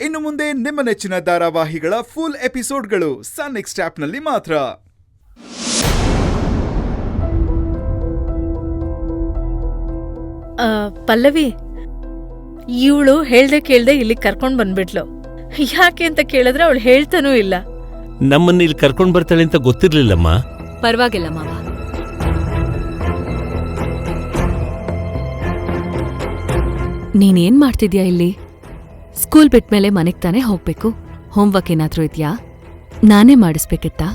ಇನ್ನು ಮುಂದೆ ನಿಮ್ಮ ನೆಚ್ಚಿನ ಧಾರಾವಾಹಿಗಳ ಫುಲ್ ಎಪಿಸೋಡ್ಗಳು ಸನ್ ನೆಕ್ಸ್ಟ್ ಆಪ್ನಲ್ಲಿ ಮಾತ್ರ. ಪಲ್ಲವಿ, ಇವಳು ಹೇಳ್ದೆ ಕೇಳ್ದೆ ಇಲ್ಲಿ ಕರ್ಕೊಂಡ್ ಬಂದ್ಬಿಟ್ಲು. ಯಾಕೆ ಅಂತ ಕೇಳಿದ್ರೆ ಅವಳು ಹೇಳ್ತಾನೂ ಇಲ್ಲ. ನಮ್ಮನ್ನ ಇಲ್ಲಿ ಕರ್ಕೊಂಡ್ ಬರ್ತಾಳೆ ಅಂತ ಗೊತ್ತಿರ್ಲಿಲ್ಲಮ್ಮ. ಪರವಾಗಿಲ್ಲ ಮಾವ. ನೀನೇನ್ ಮಾಡ್ತಿದ್ಯಾ ಇಲ್ಲಿ? ಸ್ಕೂಲ್ ಬಿಟ್ಮೇಲೆ ಮನೆಗ್ ತಾನೇ ಹೋಗ್ಬೇಕು. ಹೋಮ್ವರ್ಕ್ ಏನಾದ್ರೂ ಇದ್ಯಾ? ನಾನೇ ಮಾಡಿಸ್ಬೇಕಿತ್ತಾ?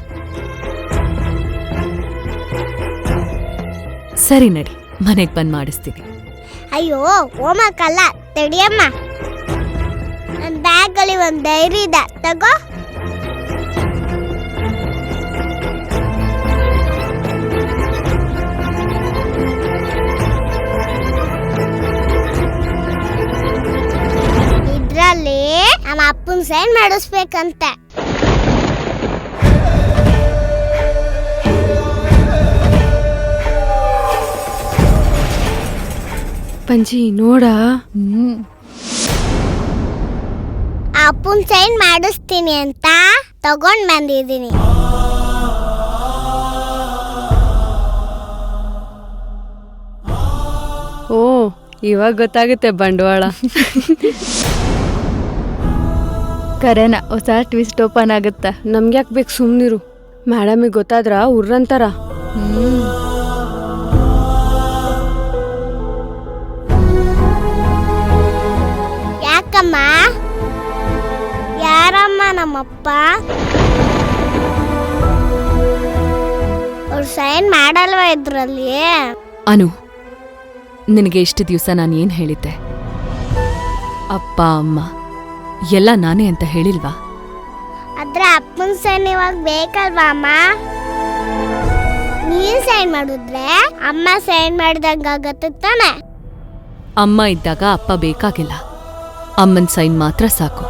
ಸರಿ ನಡಿ, ಮನೆಗ್ ಬಂದ್ ಮಾಡಿಸ್ತೀನಿ. ಅಯ್ಯೋ ಹೋಮ್ವರ್ಕ್ ಅಲ್ಲ, ತಡಿಯಮ್ಮ. ನನ್ನ ಬ್ಯಾಗಲ್ಲಿ ಒಂದು ಡೈರಿ ಇದೆ, ತಗೋ. ಇದ್ರಲ್ಲಿ ನಮ್ಮ ಅಪ್ಪನ ಸೈನ್ ಮಾಡಿಸ್ಬೇಕಂತೆ. ಪಂಜಿ ನೋಡ, ಅಪ್ಪನ್ ಸೈನ್ ಮಾಡಿಸ್ತೀನಿ ಅಂತ ತಗೊಂಡ್ ಬಂದಿದ್ದೀನಿ. ಓ ಇವಾಗ ಗೊತ್ತಾಗುತ್ತೆ ಬಂಡವಾಳ. ಕರೆನ ಹೊಸ ಟ್ವಿಸ್ಟ್ ಓಪನ್ ಆಗುತ್ತ. ನಮ್ಗೆ ಯಾಕೆ ಬೇಕು, ಸುಮ್ನಿರು. ಮೇಡಮಿಗೆ ಗೊತ್ತಾದ್ರ ಉರ್ರಂತಾರ. ಯಾಕಮ್ಮ? ಯಾರಮ್ಮ ನಮ್ಮಪ್ಪ? ಅವ್ರು ಸೈನ್ ಮಾಡಲ್ವಾ ಇದ್ರಲ್ಲಿ? ಅನು, ನಿನಗೆ ಇಷ್ಟು ದಿವಸ ನಾನು ಏನ್ ಹೇಳಿದ್ದೆ? ಅಪ್ಪ ಅಮ್ಮ ಎಲ್ಲ ನಾನೇ ಅಂತ ಹೇಳಿಲ್ವಾ? ಆದ್ರೆ ಅಪ್ಪನ ಸೈನ್ ಇವಾಗ ಬೇಕಲ್ವಾ ಅಮ್ಮ? ನೀನ್ ಸೈನ್ ಮಾಡಿದ್ರೆ ಅಮ್ಮ ಸೈನ್ ಮಾಡಿದಂಗಾಗತ್ತೆ ತಾನೆ? ಅಮ್ಮ ಇದ್ದಾಗ ಅಪ್ಪ ಬೇಕಾಗಿಲ್ಲ, ಅಮ್ಮನ್ ಸೈನ್ ಮಾತ್ರ ಸಾಕು.